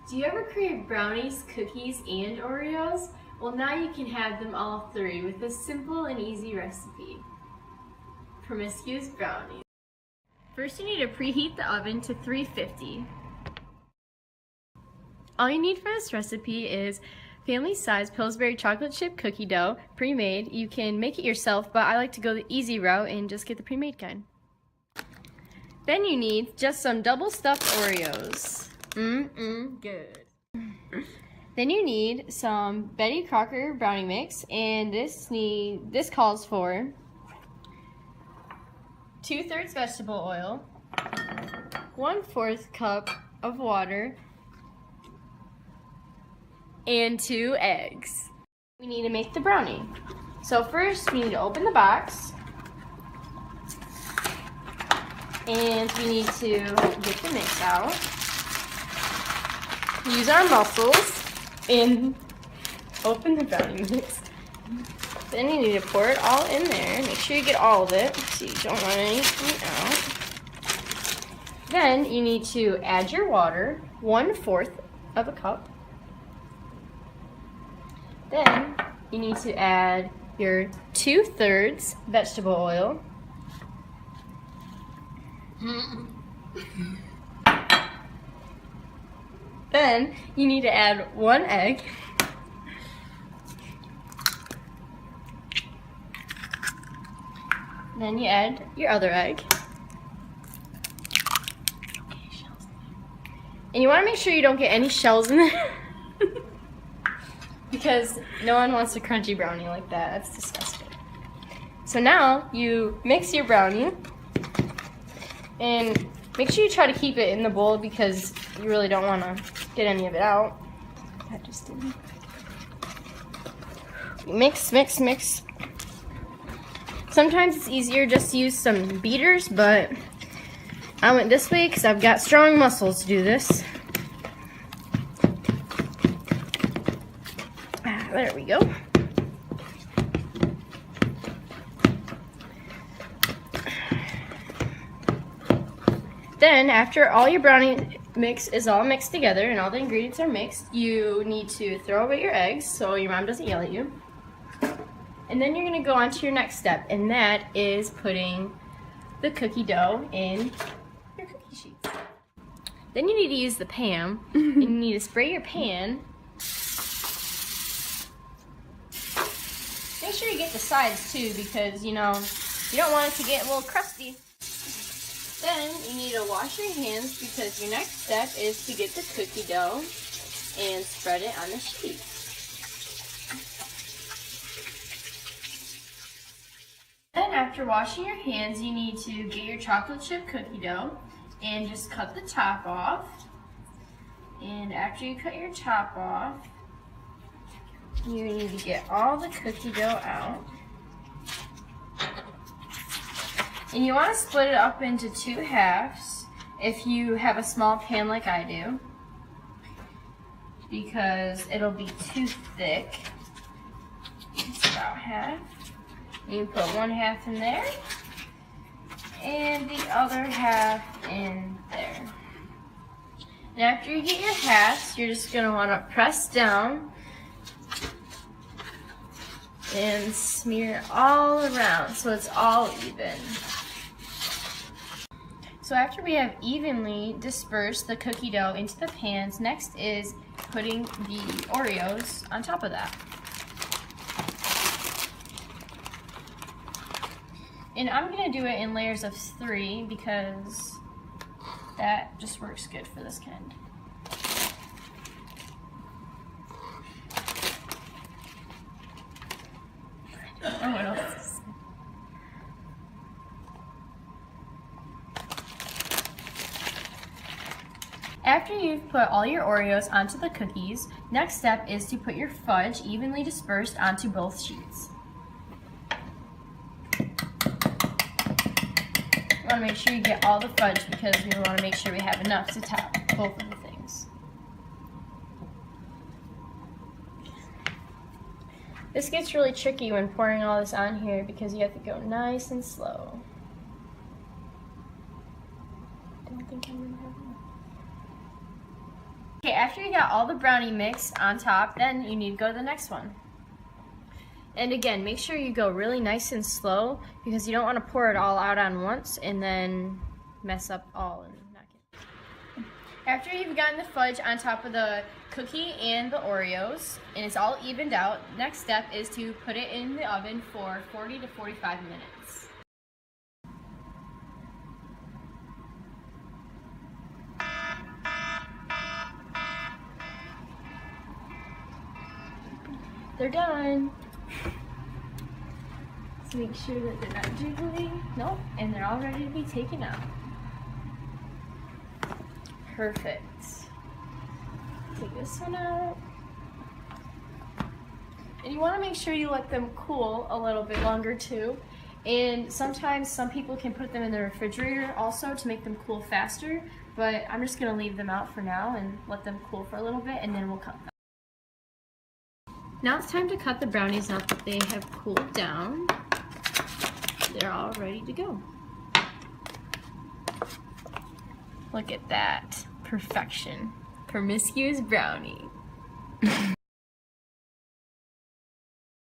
Do you ever crave brownies, cookies, and Oreos? Well, now you can have them all three with a simple and easy recipe. Promiscuous brownies. First, you need to preheat the oven to 350. All you need for this recipe is family-size Pillsbury chocolate chip cookie dough, pre-made. You can make it yourself, but I like to go the easy route and just get the pre-made kind. Then you need just some double-stuffed Oreos. Good. Then you need some Betty Crocker brownie mix, and this calls for 2/3 vegetable oil, 1/4 cup of water, and 2 eggs. We need to make the brownie. So first we need to open the box, and we need to get the mix out. Use our muscles and open the brownie mix. Then you need to pour it all in there. Make sure you get all of it so you don't want anything out. Then you need to add your water, 1/4 of a cup. Then you need to add your 2/3 vegetable oil. Then you need to add 1 egg. Then you add your other egg. And you want to make sure you don't get any shells in there. Because no one wants a crunchy brownie like that. That's disgusting. So now you mix your brownie. And make sure you try to keep it in the bowl because you really don't want to get any of it out. That just didn't. Mix, mix, mix. Sometimes it's easier just to use some beaters, but I went this way because I've got strong muscles to do this. There we go. Then, after all your brownie mix is all mixed together and all the ingredients are mixed, you need to throw away your eggs so your mom doesn't yell at you. And then you're going to go on to your next step, and that is putting the cookie dough in your cookie sheets. Then you need to use the pan, and you need to spray your pan. Make sure you get the sides too, because you don't want it to get a little crusty. Then you need to wash your hands because your next step is to get the cookie dough and spread it on the sheet. Then after washing your hands, you need to get your chocolate chip cookie dough and just cut the top off. And after you cut your top off, you need to get all the cookie dough out. And you want to split it up into 2 halves if you have a small pan like I do, because it'll be too thick. It's about half. You put 1 half in there and the other half in there. And after you get your halves, you're just going to want to press down and smear it all around so it's all even. So after we have evenly dispersed the cookie dough into the pans, next is putting the Oreos on top of that. And I'm going to do it in layers of 3 because that just works good for this kind. Oh, what else? After you've put all your Oreos onto the cookies, next step is to put your fudge evenly dispersed onto both sheets. You want to make sure you get all the fudge because we want to make sure we have enough to top both of the things. This gets really tricky when pouring all this on here because you have to go nice and slow. I don't think I'm going to have enough. Okay, after you got all the brownie mix on top, then you need to go to the next one. And again, make sure you go really nice and slow because you don't want to pour it all out on once and then mess up all. After you've gotten the fudge on top of the cookie and the Oreos and it's all evened out, next step is to put it in the oven for 40 to 45 minutes. They're done. So make sure that they're not jiggly. Nope, and they're all ready to be taken out. Perfect. Take this one out. And you want to make sure you let them cool a little bit longer too. And sometimes some people can put them in the refrigerator also to make them cool faster, but I'm just going to leave them out for now and let them cool for a little bit and then we'll cut them. Now it's time to cut the brownies now that they have cooled down. They're all ready to go. Look at that. Perfection. Promiscuous brownie.